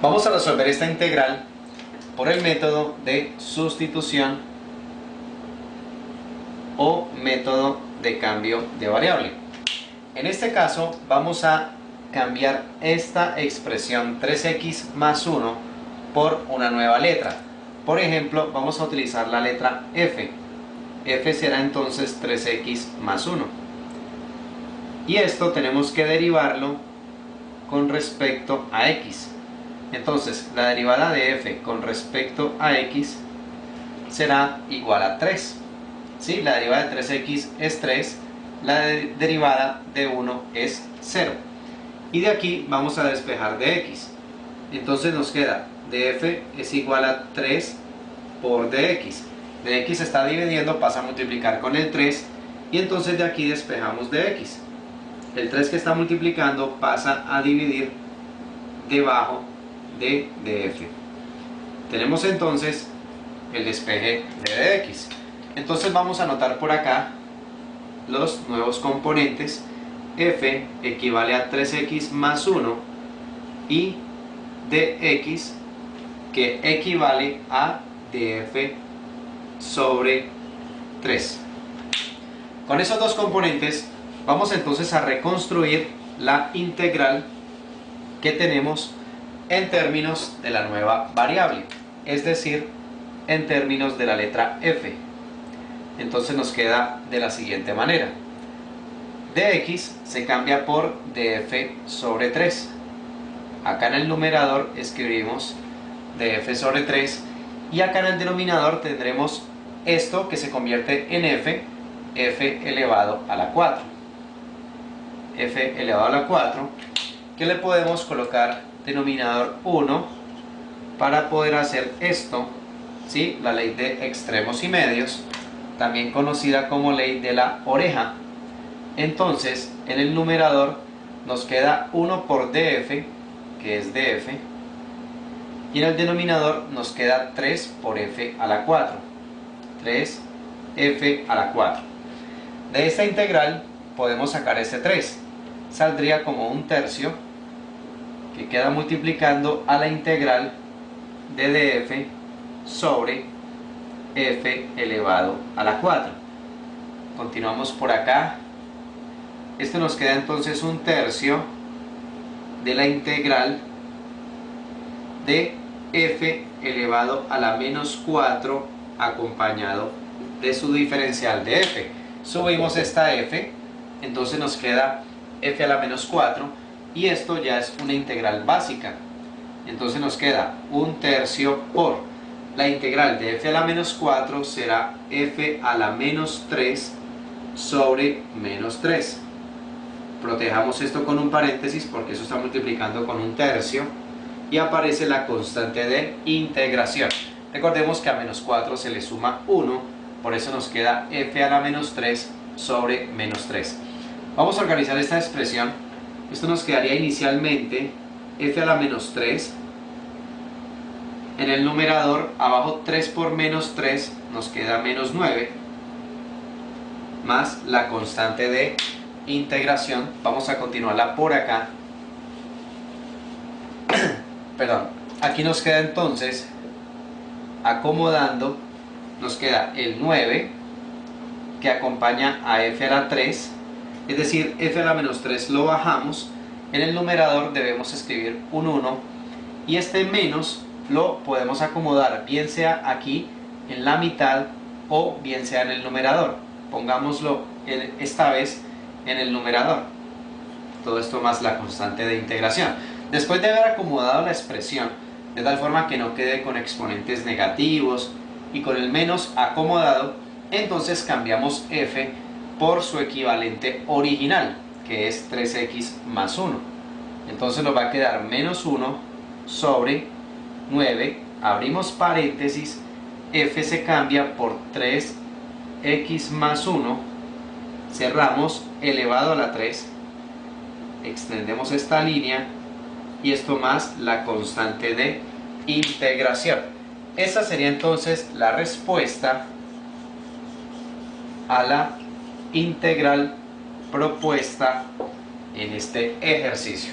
Vamos a resolver esta integral por el método de sustitución o método de cambio de variable. En este caso vamos a cambiar esta expresión 3x más 1 por una nueva letra. Por ejemplo, vamos a utilizar la letra f. F será entonces 3x más 1. Y esto tenemos que derivarlo con respecto a x. Entonces, la derivada de f con respecto a x será igual a 3. ¿Sí? La derivada de 3x es 3, la derivada de 1 es 0. Y de aquí vamos a despejar de x. Entonces nos queda df es igual a 3 por dx. De x se está dividiendo, pasa a multiplicar con el 3 y entonces de aquí despejamos de x. El 3 que está multiplicando pasa a dividir debajo de df. Tenemos entonces el despeje de dx. Entonces vamos a anotar por acá los nuevos componentes. F equivale a 3x más 1 y dx que equivale a df sobre 3. Con esos dos componentes vamos entonces a reconstruir la integral que tenemos en términos de la nueva variable, es decir, en términos de la letra f. Entonces nos queda de la siguiente manera: dx se cambia por df sobre 3. Acá en el numerador escribimos df sobre 3 y acá en el denominador tendremos esto que se convierte en f elevado a la 4. F elevado a la 4, que le podemos colocar denominador 1 para poder hacer esto, ¿sí? La ley de extremos y medios, también conocida como ley de la oreja. Entonces en el numerador nos queda 1 por df, que es df, y en el denominador nos queda 3 por f a la 4, 3f a la 4. De esta integral podemos sacar este 3, saldría como un tercio, que queda multiplicando a la integral de df sobre f elevado a la 4. Continuamos por acá. Esto nos queda entonces un tercio de la integral de f elevado a la menos 4 acompañado de su diferencial de f. Subimos esta f, entonces nos queda f a la menos 4 y esto ya es una integral básica. Entonces nos queda un tercio por la integral de f a la menos 4 será f a la menos 3 sobre menos 3. Protejamos esto con un paréntesis porque eso está multiplicando con un tercio y aparece la constante de integración. Recordemos que a menos 4 se le suma 1, por eso nos queda f a la menos 3 sobre menos 3. Vamos a organizar esta expresión. Esto nos quedaría inicialmente f a la menos 3. En el numerador, abajo 3 por menos 3 nos queda menos 9, más la constante de integración. Vamos a continuarla por acá. Perdón, aquí nos queda entonces, acomodando, nos queda el 9 que acompaña a f a la 3, es decir, f a la menos 3 lo bajamos. En el numerador debemos escribir un 1 y este menos lo podemos acomodar bien sea aquí en la mitad o bien sea en el numerador. Pongámoslo esta vez en el numerador. Todo esto más la constante de integración. Después de haber acomodado la expresión de tal forma que no quede con exponentes negativos y con el menos acomodado, entonces cambiamos f por su equivalente original, que es 3x más 1. Entonces nos va a quedar menos 1 sobre 9, abrimos paréntesis, f se cambia por 3x más 1, cerramos, elevado a la 3, extendemos esta línea y esto más la constante de integración. Esa sería entonces la respuesta a la integral propuesta en este ejercicio.